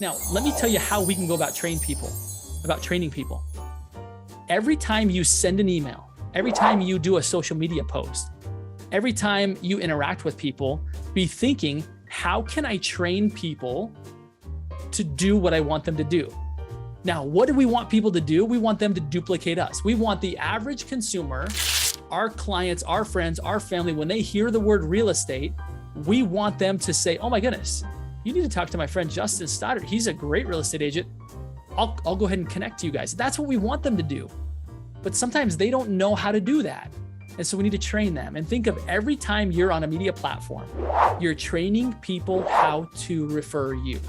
Now, let me tell you how we can go about training people. Every time you send an email, every time you do a social media post, every time you interact with people, be thinking, how can I train people to do what I want them to do? Now, what do we want people to do? We want them to duplicate us. We want the average consumer, our clients, our friends, our family, when they hear the word real estate, we want them to say, oh my goodness, you need to talk to my friend Justin Stoddard. He's a great real estate agent. I'll go ahead and connect to you guys. That's what we want them to do. But sometimes they don't know how to do that. And so we need to train them. And think of every time you're on a media platform, you're training people how to refer you.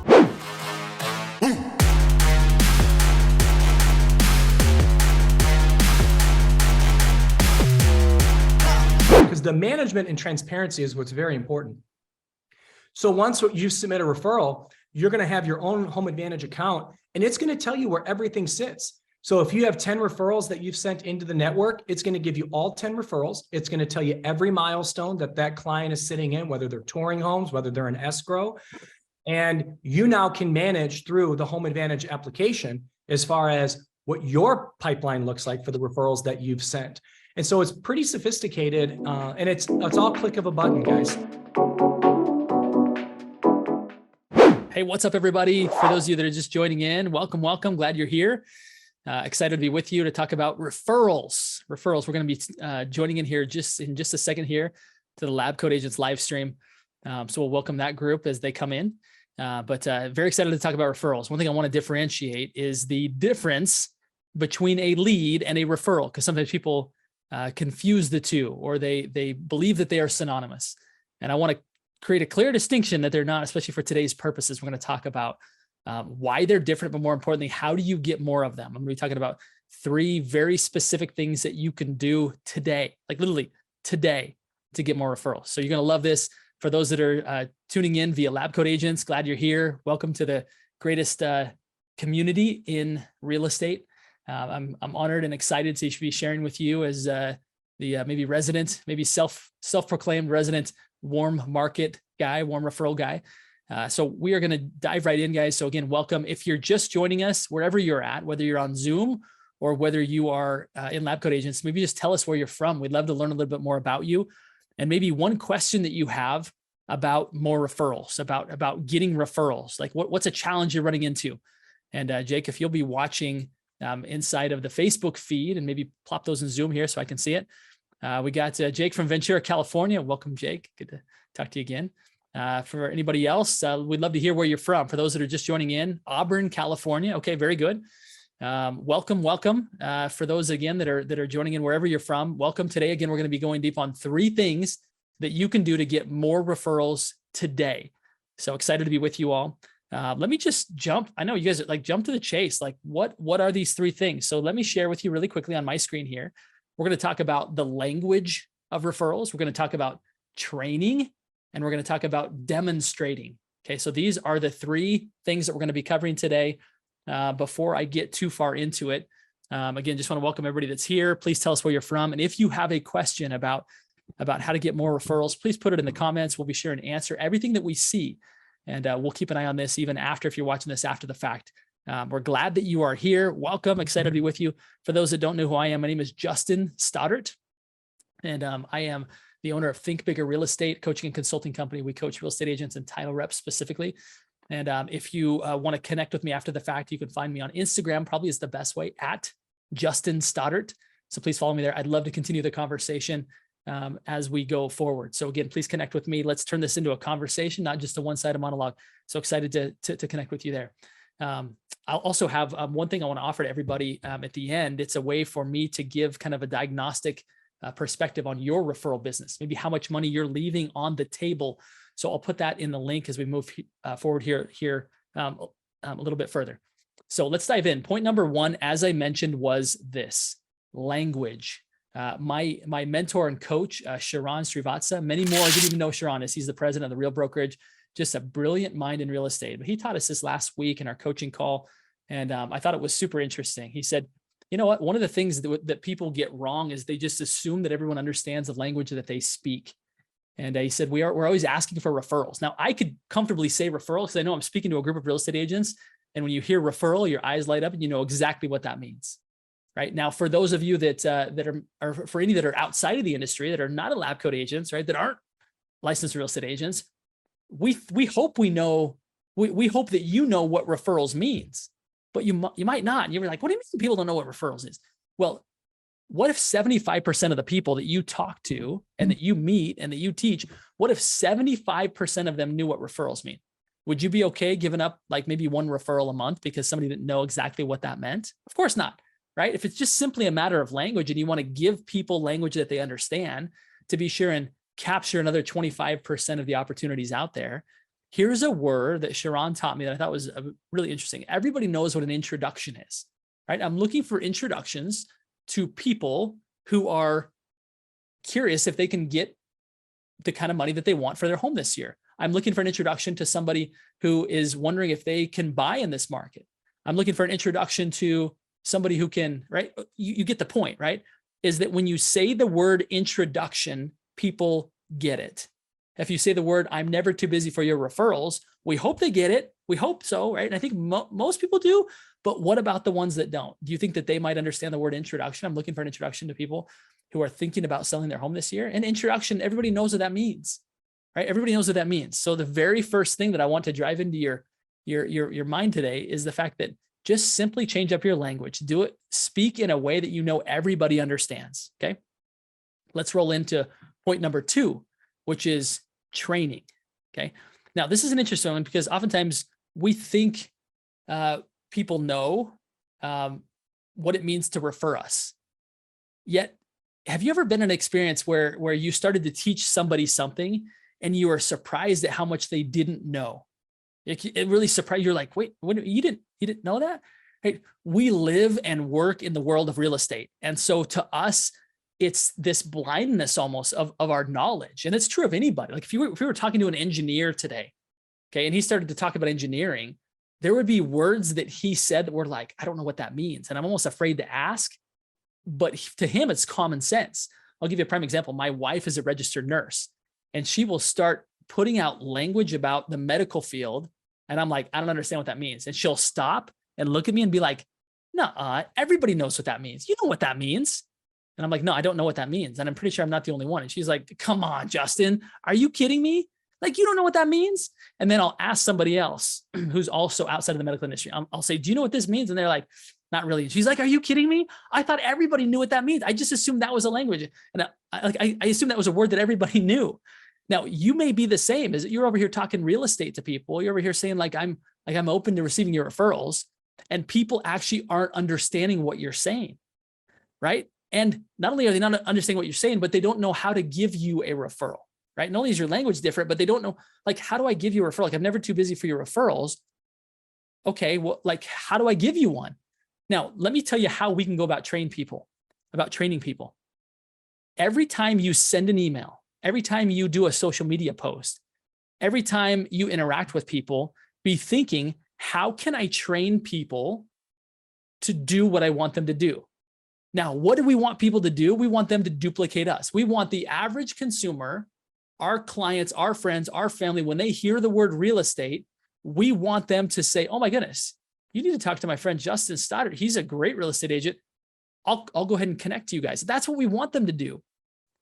Because the management and transparency is what's very important. So once you submit a referral, you're going to have your own Home Advantage account, and it's going to tell you where everything sits. So if you have 10 referrals that you've sent into the network, it's going to give you all 10 referrals. It's going to tell you every milestone that client is sitting in, whether they're touring homes, whether they're in escrow. And you now can manage through the Home Advantage application as far as what your pipeline looks like for the referrals that you've sent. And so it's pretty sophisticated, and it's all click of a button, guys. Hey, what's up, everybody? For those of you that are just joining in, welcome. Glad you're here. Excited to be with you to talk about referrals. We're going to be joining in here in just a second here to the LabCoatAgents live stream. So we'll welcome that group as they come in. But very excited to talk about referrals. One thing I want to differentiate is the difference between a lead and a referral, because sometimes people confuse the two, or they believe that they are synonymous. And I want to create a clear distinction that they're not, especially for today's purposes. We're going to talk about why they're different, but more importantly, how do you get more of them? I'm going to be talking about 3 very specific things that you can do today, like literally today, to get more referrals. So you're going to love this. For those that are tuning in via LabCoatAgents, glad you're here. Welcome to the greatest community in real estate. I'm honored and excited to be sharing with you as the maybe resident, maybe self-proclaimed resident warm market guy, warm referral guy. So we are going to dive right in, guys. So again, welcome. If you're just joining us, wherever you're at, whether you're on Zoom or whether you are in LabCoatAgents, maybe just tell us where you're from. We'd love to learn a little bit more about you. And maybe one question that you have about more referrals, about getting referrals, like what's a challenge you're running into? And Jake, if you'll be watching inside of the Facebook feed and maybe plop those in Zoom here so I can see it. We got Jake from Ventura, California. Welcome, Jake. Good to talk to you again. For anybody else, we'd love to hear where you're from. For those that are just joining in, Auburn, California. Okay, very good. Welcome. For those again that are joining in wherever you're from, welcome. Today, again, we're going to be going deep on 3 things that you can do to get more referrals today. So excited to be with you all. Let me just jump. I know you guys are like jump to the chase. Like what are these 3 things? So let me share with you really quickly on my screen here. We're going to talk about the language of referrals. We're going to talk about training, and we're going to talk about demonstrating. Okay, so these are the 3 things that we're going to be covering today. Before I get too far into it, again, just want to welcome everybody that's here. Please tell us where you're from, and if you have a question about how to get more referrals, please put it in the comments. We'll be sure and answer everything that we see, and we'll keep an eye on this even after, if you're watching this after the fact. We're glad that you are here. Welcome. Excited to be with you. For those that don't know who I am, my name is Justin Stoddard, and I am the owner of Think Bigger Real Estate coaching and consulting company. We coach real estate agents and title reps specifically. And if you want to connect with me after the fact, you can find me on Instagram, probably is the best way, at Justin Stoddard. So please follow me there. I'd love to continue the conversation as we go forward. So again, please connect with me. Let's turn this into a conversation, not just a one-sided monologue. So excited to connect with you there. I'll also have one thing I want to offer to everybody at the end. It's a way for me to give kind of a diagnostic perspective on your referral business, maybe how much money you're leaving on the table. So I'll put that in the link as we move forward here a little bit further. So let's dive in. Point number 1, as I mentioned, was this language. My mentor and coach, Sharon Srivatsa, many more. I didn't even know Sharon is. He's the president of the Real Brokerage, just a brilliant mind in real estate. But he taught us this last week in our coaching call, and I thought it was super interesting. He said, you know what? One of the things that people get wrong is they just assume that everyone understands the language that they speak. And he said, we're always asking for referrals. Now I could comfortably say referral because I know I'm speaking to a group of real estate agents. And when you hear referral, your eyes light up and you know exactly what that means. Right now, for those of you that are for any that are outside of the industry, that are not a lab coat agents, right, that aren't licensed real estate agents, we hope we know, we hope that you know what referrals means, but you might not. And you're like, what do you mean people don't know what referrals is? Well, what if 75% of the people that you talk to and that you meet and that you teach, what if 75% of them knew what referrals mean? Would you be okay giving up like maybe one referral a month because somebody didn't know exactly what that meant? Of course not, right? If it's just simply a matter of language and you want to give people language that they understand to be sure and capture another 25% of the opportunities out there, here's a word that Sharon taught me that I thought was really interesting. Everybody knows what an introduction is, right? I'm looking for introductions to people who are curious if they can get the kind of money that they want for their home this year. I'm looking for an introduction to somebody who is wondering if they can buy in this market. I'm looking for an introduction to somebody who can, right? You get the point, right? Is that when you say the word introduction, people get it. If you say the word, I'm never too busy for your referrals, we hope they get it. We hope so, right? And I think most people do, but what about the ones that don't? Do you think that they might understand the word introduction? I'm looking for an introduction to people who are thinking about selling their home this year. And introduction, everybody knows what that means, right? Everybody knows what that means. So the very first thing that I want to drive into your mind today is the fact that just simply change up your language. Do it, speak in a way that you know everybody understands, okay? Let's roll into point number 2, which is training, okay? Now, this is an interesting one because oftentimes we think people know what it means to refer us. Yet, have you ever been in an experience where you started to teach somebody something and you were surprised at how much they didn't know? It really surprised you. You're like, wait, you didn't know that? Right? We live and work in the world of real estate. And so to us, it's this blindness almost of our knowledge. And it's true of anybody. Like if we were talking to an engineer today, okay, and he started to talk about engineering, there would be words that he said that were like, I don't know what that means. And I'm almost afraid to ask, but to him, it's common sense. I'll give you a prime example. My wife is a registered nurse and she will start putting out language about the medical field. And I'm like, I don't understand what that means. And she'll stop and look at me and be like, nuh-uh, everybody knows what that means. You know what that means. And I'm like, no, I don't know what that means. And I'm pretty sure I'm not the only one. And she's like, come on, Justin, are you kidding me? Like, you don't know what that means? And then I'll ask somebody else who's also outside of the medical industry. I'll say, do you know what this means? And they're like, not really. And she's like, are you kidding me? I thought everybody knew what that means. I just assumed that was a language. And I assumed that was a word that everybody knew. Now, you may be the same. Is you're over here talking real estate to people. You're over here saying like, I'm open to receiving your referrals, and people actually aren't understanding what you're saying, right? And not only are they not understanding what you're saying, but they don't know how to give you a referral, right? Not only is your language different, but they don't know, like, how do I give you a referral? Like, I'm never too busy for your referrals. Okay, well, like, how do I give you one? Now, let me tell you how we can go about training people. Every time you send an email, every time you do a social media post, every time you interact with people, be thinking, how can I train people to do what I want them to do? Now, what do we want people to do? We want them to duplicate us. We want the average consumer, our clients, our friends, our family, when they hear the word real estate, we want them to say, oh my goodness, you need to talk to my friend Justin Stoddard. He's a great real estate agent. I'll go ahead and connect to you guys. That's what we want them to do.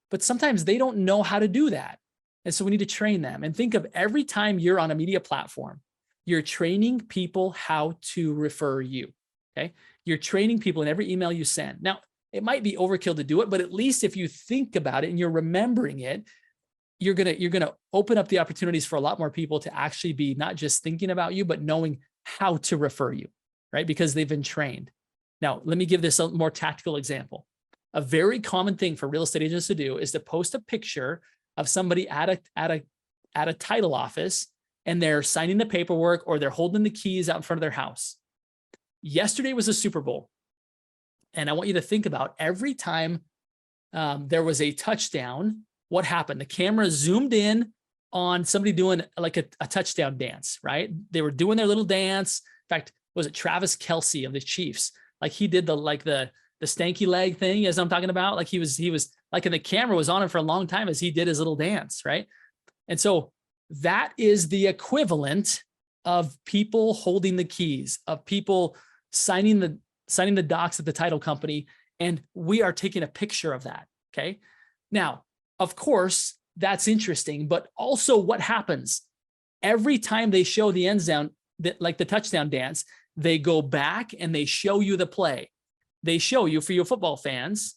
But sometimes they don't know how to do that. And so we need to train them. And think of every time you're on a media platform, you're training people how to refer you, okay? You're training people in every email you send. Now, it might be overkill to do it, but at least if you think about it and you're remembering it, you're gonna open up the opportunities for a lot more people to actually be not just thinking about you, but knowing how to refer you, right? Because they've been trained. Now, let me give this a more tactical example. A very common thing for real estate agents to do is to post a picture of somebody at a title office, and they're signing the paperwork or they're holding the keys out in front of their house. Yesterday was a Super Bowl. And I want you to think about every time there was a touchdown, what happened? The camera zoomed in on somebody doing like a touchdown dance, right? They were doing their little dance. In fact, was it Travis Kelce of the Chiefs? Like he did the stanky leg thing, as I'm talking about. Like he was like, and the camera was on him for a long time as he did his little dance, right? And so that is the equivalent of people holding the keys, of people signing the docs at the title company. And we are taking a picture of that. Okay. Now, of course, that's interesting, but also what happens every time they show the end down, like the touchdown dance, they go back and they show you the play. They show you, for your football fans,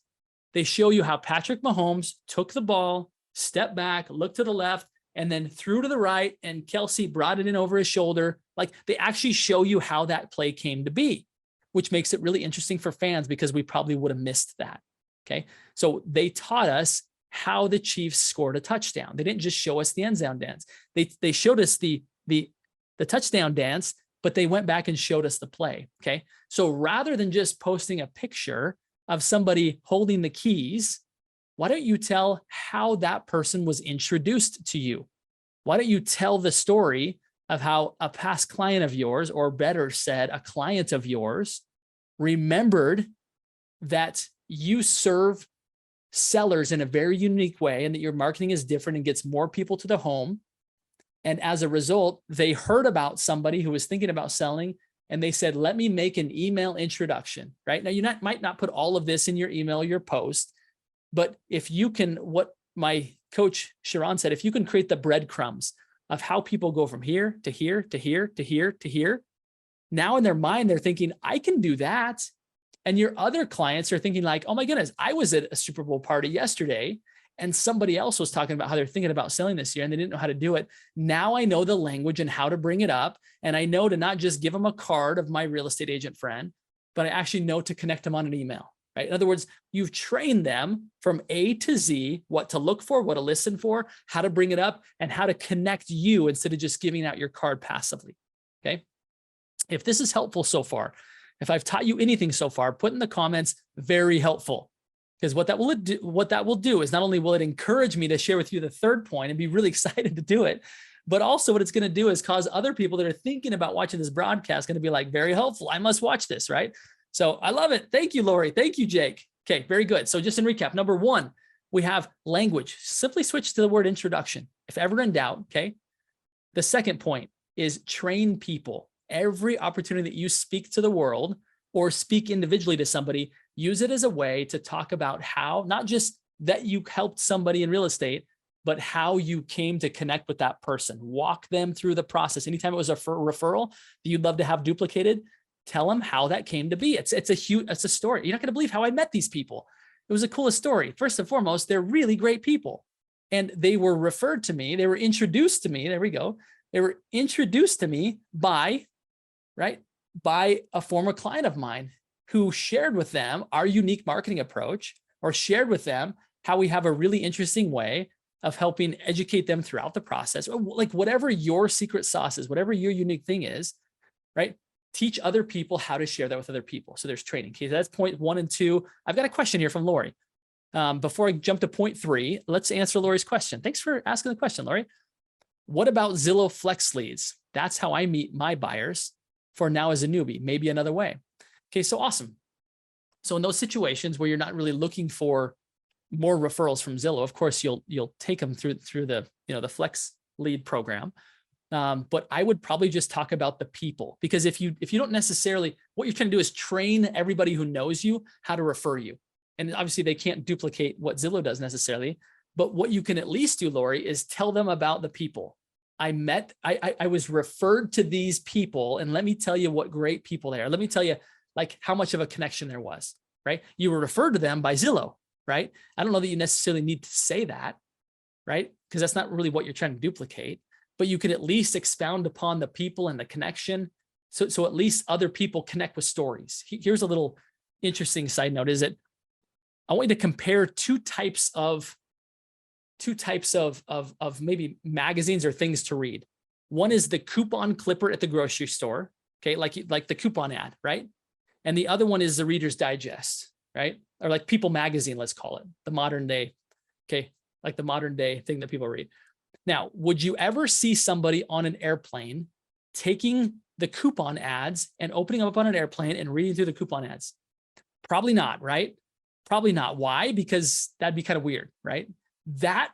they show you how Patrick Mahomes took the ball, stepped back, looked to the left, and then threw to the right, and Kelsey brought it in over his shoulder. Like, they actually show you how that play came to be, which makes it really interesting for fans because we probably would have missed that. Okay. So they taught us how the Chiefs scored a touchdown. They didn't just show us the end zone dance. They showed us the touchdown dance, but they went back and showed us the play. Okay. So rather than just posting a picture of somebody holding the keys, why don't you tell how that person was introduced to you? Why don't you tell the story of how a past client of yours, or better said, a client of yours, remembered that you serve sellers in a very unique way and that your marketing is different and gets more people to the home. And as a result, they heard about somebody who was thinking about selling, and they said, let me make an email introduction, right? Now, you might not put all of this in your email, your post, but if you can, what my coach Sharon said, if you can create the breadcrumbs of how people go from here to here, to here, to here, to here, now in their mind, they're thinking, I can do that. And your other clients are thinking like, oh my goodness, I was at a Super Bowl party yesterday and somebody else was talking about how they're thinking about selling this year and they didn't know how to do it. Now I know the language and how to bring it up. And I know to not just give them a card of my real estate agent friend, but I actually know to connect them on an email, right? In other words, you've trained them from A to Z, what to look for, what to listen for, how to bring it up, and how to connect you instead of just giving out your card passively. Okay. If this is helpful so far, if I've taught you anything so far, put in the comments, very helpful. Because what that will do is not only will it encourage me to share with you the third point and be really excited to do it, but also what it's going to do is cause other people that are thinking about watching this broadcast going to be like, very helpful. I must watch this, right? So I love it. Thank you, Lori. Thank you, Jake. Okay, very good. So just in recap, number one, we have language. Simply switch to the word introduction. If ever in doubt, okay? The second point is train people. Every opportunity that you speak to the world or speak individually to somebody, use it as a way to talk about how, not just that you helped somebody in real estate, but how you came to connect with that person. Walk them through the process. Anytime it was a referral that you'd love to have duplicated, tell them how that came to be. It's a story. You're not going to believe how I met these people. It was the coolest story. First and foremost, they're really great people. And they were referred to me. They were introduced to me. There we go. They were introduced to me by a former client of mine who shared with them our unique marketing approach, or shared with them how we have a really interesting way of helping educate them throughout the process, or like whatever your secret sauce is, whatever your unique thing is, right? Teach other people how to share that with other people. So there's training. Okay, that's point 1 and 2. I've got a question here from Lori. Before I jump to point 3, let's answer Lori's question. Thanks for asking the question, Lori. What about Zillow Flex Leads? That's how I meet my buyers for now as a newbie, maybe another way. Okay, so awesome. So in those situations where you're not really looking for more referrals from Zillow, of course, you'll take them through the the Flex Lead program. But I would probably just talk about the people, because if you don't necessarily, what you're trying to do is train everybody who knows you how to refer you. And obviously they can't duplicate what Zillow does necessarily, but what you can at least do, Lori, is tell them about the people. I was referred to these people, and let me tell you what great people they are. Let me tell you like how much of a connection there was, right? You were referred to them by Zillow, right? I don't know that you necessarily need to say that, right? Because that's not really what you're trying to duplicate, but you can at least expound upon the people and the connection. So at least other people connect with stories. Here's a little interesting side note, is that I want you to compare two types of maybe magazines or things to read. One is the coupon clipper at the grocery store, okay, like the coupon ad, right? And the other one is the Reader's Digest, right? Or like People Magazine, let's call it, the modern day, okay, like the modern day thing that people read. Now, would you ever see somebody on an airplane taking the coupon ads and opening up on an airplane and reading through the coupon ads? Probably not, right? Probably not. Why? Because that'd be kind of weird, right? That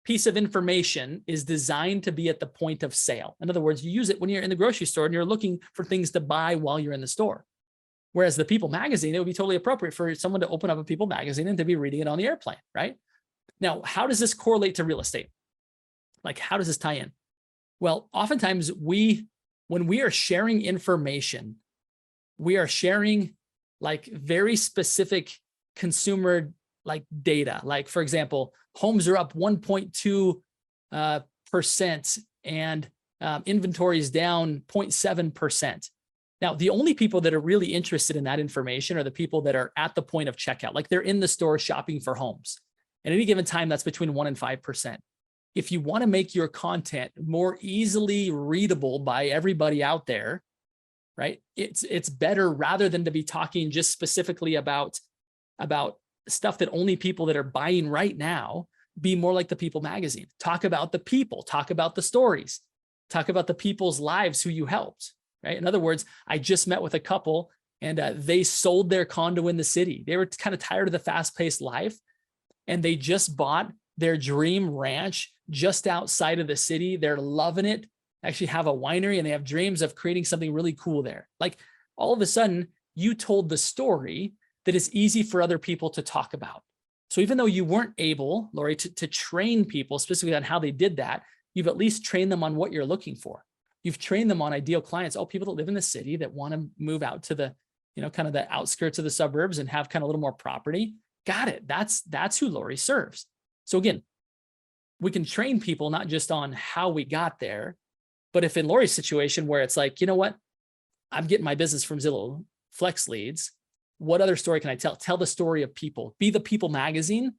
piece of information is designed to be at the point of sale. In other words, you use it when you're in the grocery store and you're looking for things to buy while you're in the store. Whereas the People magazine, it would be totally appropriate for someone to open up a People magazine and to be reading it on the airplane, right? Now, how does this correlate to real estate? Like, how does this tie in? Well, oftentimes when we are sharing information, we are sharing like very specific consumer like data. Like, for example, homes are up 1.2% and inventory is down 0.7%. Now, the only people that are really interested in that information are the people that are at the point of checkout, like they're in the store shopping for homes. At any given time, that's between 1 and 5%. If you want to make your content more easily readable by everybody out there, right? It's better, rather than to be talking just specifically about stuff that only people that are buying right now, be more like the People magazine. Talk about the people, talk about the stories, talk about the people's lives who you helped, right? In other words, I just met with a couple and they sold their condo in the city. They were kind of tired of the fast-paced life, and they just bought their dream ranch just outside of the city. They're loving it. Actually have a winery, and they have dreams of creating something really cool there. Like, all of a sudden, you told the story that is easy for other people to talk about. So even though you weren't able, Lori, to train people specifically on how they did that, you've at least trained them on what you're looking for. You've trained them on ideal clients. Oh, people that live in the city that want to move out to the, kind of the outskirts of the suburbs and have kind of a little more property. Got it. That's who Lori serves. So again, we can train people not just on how we got there, but if in Lori's situation where it's like, you know what, I'm getting my business from Zillow Flex Leads. What other story can I tell? Tell the story of people. Be the People magazine,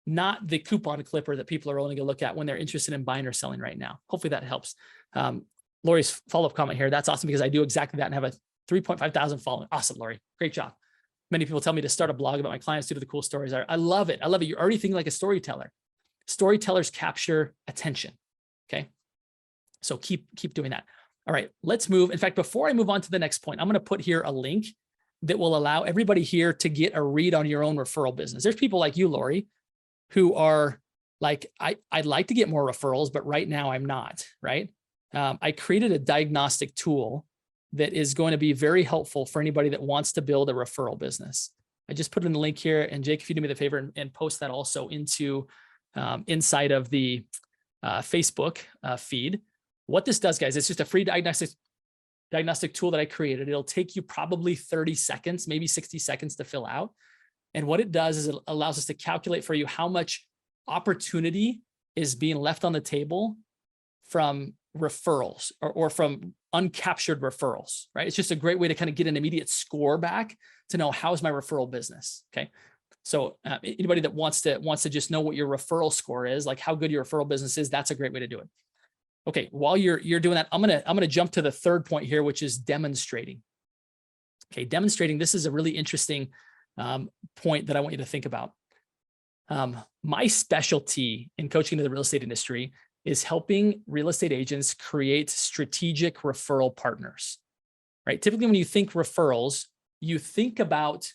not the coupon clipper that people are only going to look at when they're interested in buying or selling right now. Hopefully that helps. Lori's follow-up comment here. That's awesome, because I do exactly that and have a 3.5 thousand following. Awesome, Lori. Great job. Many people tell me to start a blog about my clients due to the cool stories. I love it. I love it. You're already thinking like a storyteller. Storytellers capture attention. Okay. So keep doing that. All right, let's move. In fact, before I move on to the next point, I'm going to put here a link that will allow everybody here to get a read on your own referral business. There's people like you, Lori, who are like, I'd like to get more referrals, but right now I'm not, right? I created a diagnostic tool that is going to be very helpful for anybody that wants to build a referral business. I just put in the link here, and Jake, if you do me the favor and post that also into inside of the Facebook feed. What this does, guys, it's just a free diagnostic tool that I created. It'll take you probably 30 seconds, maybe 60 seconds to fill out. And what it does is it allows us to calculate for you how much opportunity is being left on the table from referrals or from uncaptured referrals, right? It's just a great way to kind of get an immediate score back to know how's my referral business. Okay. So anybody that wants to just know what your referral score is, like how good your referral business is, that's a great way to do it. Okay, while you're doing that, I'm gonna jump to the third point here, which is demonstrating. Okay, demonstrating. This is a really interesting point that I want you to think about. My specialty in coaching to the real estate industry is helping real estate agents create strategic referral partners. Right? Typically, when you think referrals, you think about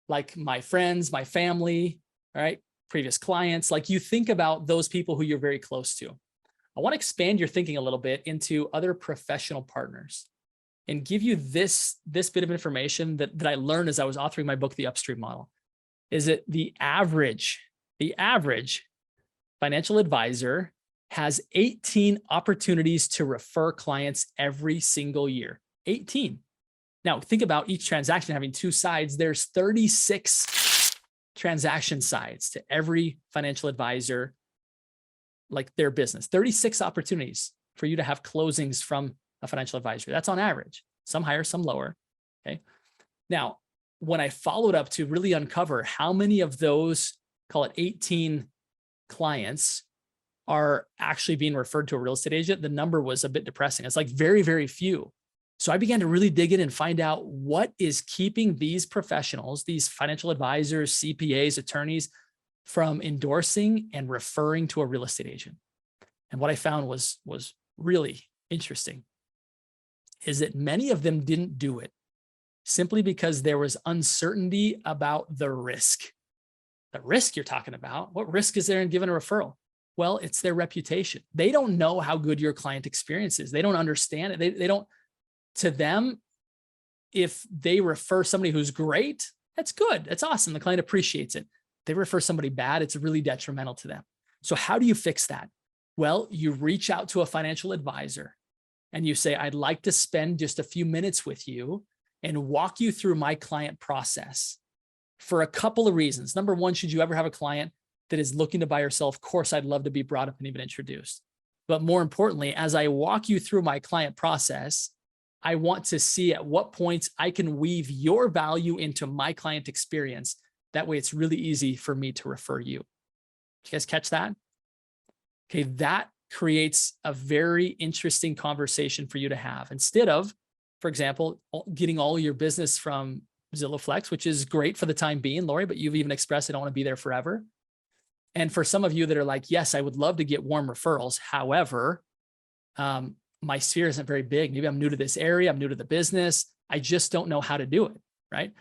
like my friends, my family, right? Previous clients. Like you think about those people who you're very close to. I want to expand your thinking a little bit into other professional partners and give you this bit of information that I learned as I was authoring my book, The Upstream Model, is that the average financial advisor has 18 opportunities to refer clients every single year. 18. Now, think about each transaction having two sides. There's 36 transaction sides to every financial advisor, like their business. 36 opportunities for you to have closings from a financial advisor. That's on average. Some higher, some lower. Okay. Now, when I followed up to really uncover how many of those, call it 18 clients, are actually being referred to a real estate agent, the number was a bit depressing. It's like very, very few. So I began to really dig in and find out what is keeping these professionals, these financial advisors, CPAs, attorneys, from endorsing and referring to a real estate agent. And what I found was really interesting is that many of them didn't do it simply because there was uncertainty about the risk. the risk you're talking about. What risk is there in giving a referral? Well, it's their reputation. They don't know how good your client experience is. They don't understand it. They don't, to them, if they refer somebody who's great, that's good. That's awesome. The client appreciates it. They refer somebody bad, it's really detrimental to them. So how do you fix that? Well, you reach out to a financial advisor and you say, I'd like to spend just a few minutes with you and walk you through my client process for a couple of reasons. Number one, should you ever have a client that is looking to buy or sell, of course, I'd love to be brought up and even introduced. But more importantly, as I walk you through my client process, I want to see at what points I can weave your value into my client experience. That way it's really easy for me to refer you. Did you guys catch that? Okay, that creates a very interesting conversation for you to have. Instead of, for example, getting all your business from Zillow Flex, which is great for the time being, Lori, but you've even expressed I don't want to be there forever. And for some of you that are like, yes, I would love to get warm referrals. However, my sphere isn't very big. Maybe I'm new to this area. I'm new to the business. I just don't know how to do it, right?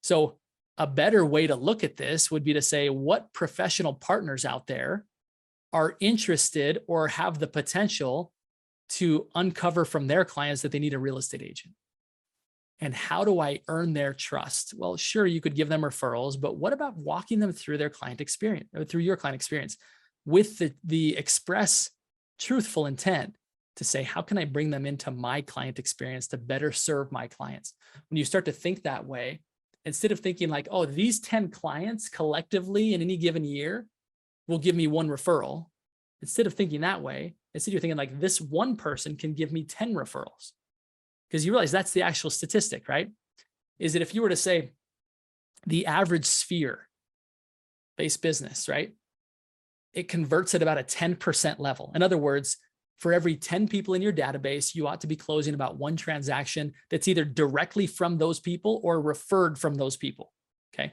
So a better way to look at this would be to say, what professional partners out there are interested or have the potential to uncover from their clients that they need a real estate agent? And how do I earn their trust? Well, sure, you could give them referrals, but what about walking them through their client experience or through your client experience with the express truthful intent to say, how can I bring them into my client experience to better serve my clients? When you start to think that way, instead of thinking like, oh, these 10 clients collectively in any given year will give me one referral. Instead of thinking that way, instead you're thinking like this one person can give me 10 referrals. Because you realize that's the actual statistic, right? Is that if you were to say the average sphere-based business, right? It converts at about a 10% level. In other words, for every 10 people in your database, you ought to be closing about one transaction that's either directly from those people or referred from those people, okay?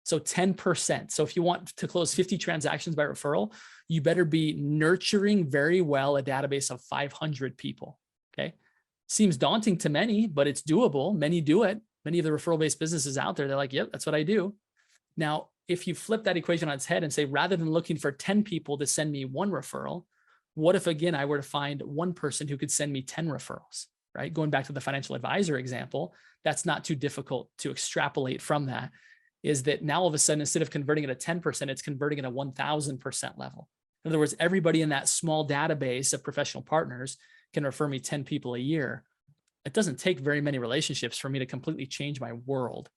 So 10%. So if you want to close 50 transactions by referral, you better be nurturing very well a database of 500 people, okay? Seems daunting to many, but it's doable. Many do it. Many of the referral-based businesses out there, they're like, yep, that's what I do. Now, if you flip that equation on its head and say, rather than looking for 10 people to send me one referral, what if, again, I were to find one person who could send me 10 referrals, right? Going back to the financial advisor example, that's not too difficult to extrapolate from that, is that now all of a sudden, instead of converting at a 10%, it's converting at a 1000% level. In other words, everybody in that small database of professional partners can refer me 10 people a year. It doesn't take very many relationships for me to completely change my world,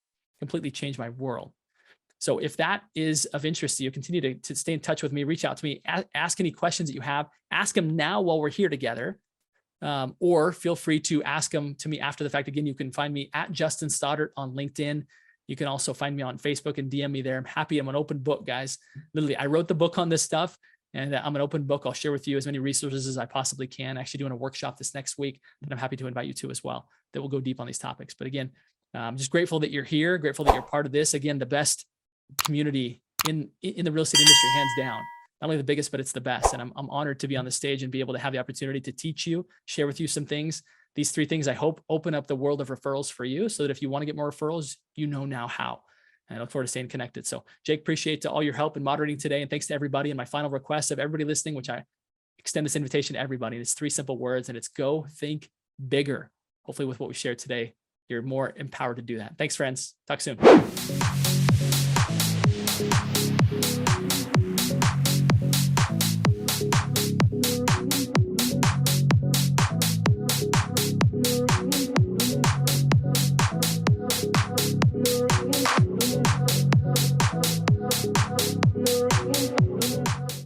So if that is of interest to you, continue to stay in touch with me, reach out to me, ask any questions that you have, ask them now while we're here together, or feel free to ask them to me after the fact. Again, you can find me at Justin Stoddard on LinkedIn. You can also find me on Facebook and DM me there. I'm an open book, guys. Literally, I wrote the book on this stuff. And I'm an open book. I'll share with you as many resources as I possibly can. Actually doing a workshop this next week that I'm happy to invite you to as well, that will go deep on these topics. But again, I'm just grateful that you're here, grateful that you're part of this. Again, the best community in the real estate industry, hands down. Not only the biggest, but it's the best. And I'm honored to be on the stage and be able to have the opportunity to teach you, share with you some things. These 3 things, I hope, open up the world of referrals for you so that if you want to get more referrals, you know now how. And I look forward to staying connected. So Jake, appreciate all your help in moderating today. And thanks to everybody. And my final request of everybody listening, which I extend this invitation to everybody. It's 3 simple words, and it's go think bigger. Hopefully with what we shared today, you're more empowered to do that. Thanks, friends. Talk soon.